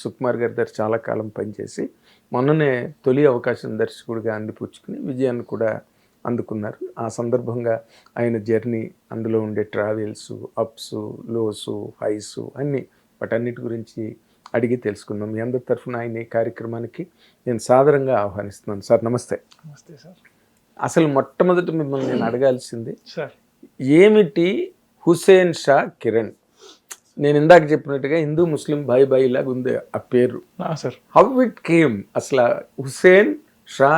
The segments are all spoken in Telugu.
సుకుమార్ గారి దగ్గర చాలా కాలం పనిచేసి మొన్ననే తొలి అవకాశం దర్శకుడిగా అందిపుచ్చుకుని విజయాన్ని కూడా అందుకున్నారు. ఆ సందర్భంగా ఆయన జర్నీ, అందులో ఉండే ట్రావెల్స్, అప్స్, లోస్, హైస్ అన్నీ వాటన్నిటి గురించి అడిగి తెలుసుకుందాం. మీ అందరి తరఫున ఆయన ఈ కార్యక్రమానికి నేను సాదరంగా ఆహ్వానిస్తున్నాను. సార్ నమస్తే. నమస్తే సార్. అసలు మొట్టమొదటి మిమ్మల్ని నేను అడగాల్సింది సార్ ఏమిటి హుసేన్ షా కిరణ్? నేను ఇందాక చెప్పినట్టుగా హిందూ ముస్లిం బాయ్ బాయ్ లాగా ఉంది ఆ పేరు. సార్ హౌ ఇట్ కేమ్ అసలు హుసేన్ షా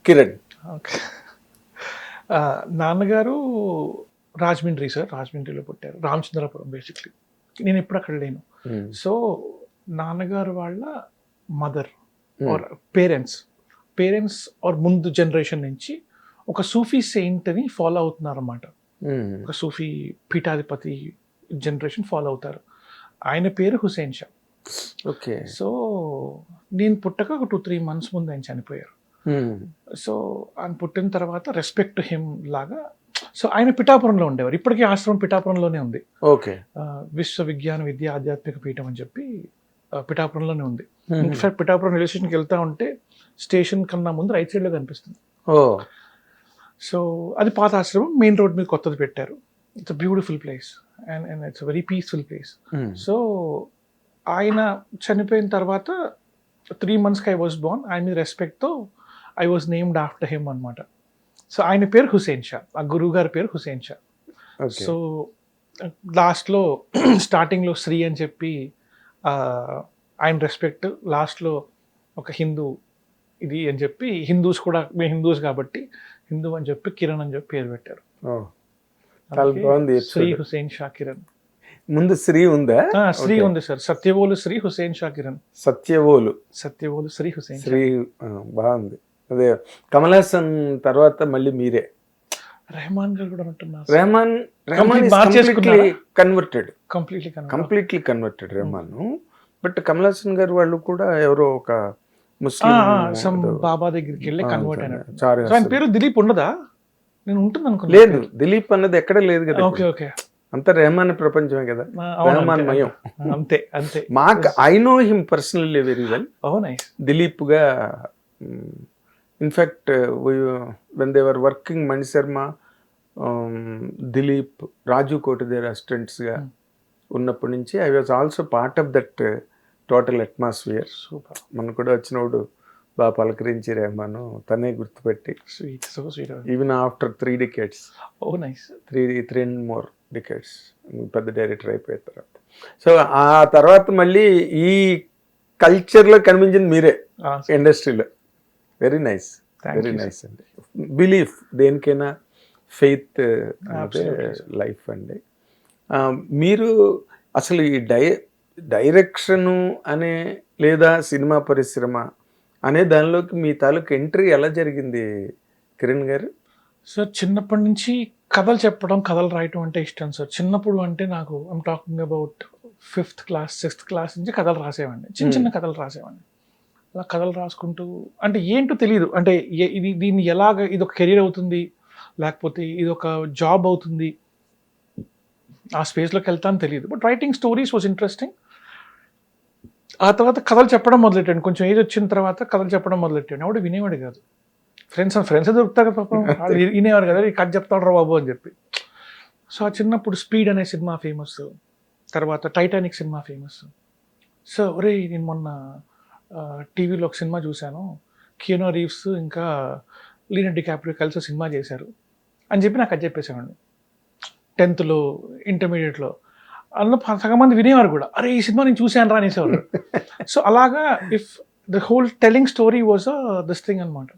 కిరణ్? ఓకే. నాన్నగారు రాజమండ్రి సార్, రాజమండ్రిలో పుట్టారు, రామచంద్రపురం బేసిక్లీ. నేను ఎప్పుడు అక్కడ లేను. సో నాన్నగారు వాళ్ళ మదర్ ఆర్ పేరెంట్స్ ఆర్ ముందు జనరేషన్ నుంచి ఒక సూఫీ సెయింట్ని ఫాలో అవుతున్నారు అన్నమాట. ఒక సూఫీ పీఠాధిపతి జనరేషన్ ఫాలో అవుతారు. ఆయన పేరు హుసేన్ షా. ఓకే. సో నేను పుట్టక ఒక 2-3 months ముందు ఆయన చనిపోయారు. సో ఆయన పుట్టిన తర్వాత రెస్పెక్ట్ హిమ్ లాగా, సో ఆయన పిఠాపురంలో ఉండేవారు. ఇప్పటికీ ఆశ్రమం పిఠాపురంలోనే ఉంది. ఓకే. విశ్వ విజ్ఞాన విద్య ఆధ్యాత్మిక పీఠం అని చెప్పి పిఠాపురంలోనే ఉంది. ఇన్ఫాక్ట్ పిఠాపురం రైల్వే స్టేషన్కి వెళ్తా ఉంటే స్టేషన్ కన్నా ముందు రైట్ సైడ్లో కనిపిస్తుంది. సో అది పాత ఆశ్రమం, మెయిన్ రోడ్ మీద కొత్తది పెట్టారు. It's a beautiful place and it's a very peaceful place. So ఆయన చనిపోయిన తర్వాత 3 monthsకి ఐ వాజ్ బోర్న్. ఆయన మీద రెస్పెక్ట్తో I was named after him అనమాట. సో ఆయన పేరు హుసేన్ షా, ఆ గురువు గారి పేరు హుసేన్ షా. సో లాస్ట్లో స్టార్టింగ్లో శ్రీ అని చెప్పి ఆయన రెస్పెక్ట్, లాస్ట్లో ఒక హిందూ ఇది అని చెప్పి హిందూస్ కూడా, మేము హిందూస్ కాబట్టి హిందూ అని చెప్పి కిరణ్ అని చెప్పి పేరు పెట్టారు. శ్రీ హుసేన్ షా కిరణ్. ముందు శ్రీ ఉందా? శ్రీ ఉంది సార్. సత్యవోలు శ్రీ హుసేన్ షా కిరణ్. సత్యవోలు శ్రీ హుసేన్ శ్రీ. బాగుంది. అదే కమల్ హాసన్ తర్వాత మళ్ళీ మీరే. రెహమాన్ గారు కూడా ఉంటున్నారు. Rahman completely converted Rahman. But Kamal Haasan గారు వాళ్ళు కూడా ఎవరో ఒక ముస్లిం బాబా దగ్గరికి వెళ్ళి కన్వర్ట్ అయినట్టు. ఆయన పేరు దిలీప్ ఉండదా? నేను ఉంటుంది అనుకున్నా. లేదు, దిలీప్ అన్నది ఎక్కడ లేదు కదా. Okay okay. అంతా రెహమాన్ ప్రపంచమే కదా, రెహమాన్ మయం. అంతే అంతే. మాకు I know him personally very well. Dileep గా in fact when they were working Mani Sharma, Dileep, Raju కోటిదేర్ అసిస్టెంట్స్ గా ఉన్నప్పటి నుంచి I was also part of that total atmosphere. Super. మనకు కూడా వచ్చినప్పుడు బాగా పలకరించి రెహమాన్ తనే గుర్తుపెట్టి, even after 3 decades, 3 and more decades పెద్ద డైరెక్టర్ అయిపోయిన తర్వాత. సో ఆ తర్వాత మళ్ళీ ఈ కల్చర్లో కనిపించింది మీరే ఇండస్ట్రీలో. వెరీ నైస్, వెరీ నైస్ అండి. బిలీఫ్ దేనికైనా ఫెయిత్ అంటే లైఫ్ అండి. మీరు అసలు ఈ డైరెక్షను అనే లేదా సినిమా పరిశ్రమ అనే దానిలోకి మీ తాలూకు ఎంట్రీ ఎలా జరిగింది కిరణ్ గారు? సార్ చిన్నప్పటి నుంచి కథలు చెప్పడం, కథలు రాయటం అంటే ఇష్టం సార్. చిన్నప్పుడు అంటే నాకు I'm talking about 5th class 6th class నుంచి కథలు రాసేవాడిని. చిన్న కథలు రాసేవాడిని. అలా కథలు రాసుకుంటూ, అంటే ఏంటో తెలియదు, అంటే దీన్ని ఎలాగ ఇది ఒక కెరీర్ అవుతుంది లేకపోతే ఇది ఒక జాబ్ అవుతుంది, ఆ స్పేస్లోకి వెళ్తాను తెలియదు. But writing stories was interesting. ఆ తర్వాత కథలు చెప్పడం మొదలెట్టాను. కొంచెం ఏజ్ వచ్చిన తర్వాత కథలు చెప్పడం మొదలెట్టాను. ఎవడు వినేవాడు కాదు. ఫ్రెండ్స్ దొరుకుతారు కదా పాపం, వినేవారు కదా, ఈ కథ చెప్తాడు రా బాబు అని చెప్పి. సో ఆ చిన్నప్పుడు స్పీడ్ అనే సినిమా ఫేమస్, తర్వాత టైటానిక్ సినిమా ఫేమస్. సో ఒరే నేను మొన్న టీవీలో ఒక సినిమా చూశాను, కియానూ రీవ్స్ ఇంకా లియోనార్డో డికాప్రియో కలిసి సినిమా చేశారు అని చెప్పి నాకు అది చెప్పేసేవాడిని. 10th ఇంటర్మీడియట్లో అందులో సగం మంది వినేవారు కూడా, అరే ఈ సినిమా నేను చూశాను రా అనేసేవారు. సో అలాగా if the whole telling story was this thing అనమాట.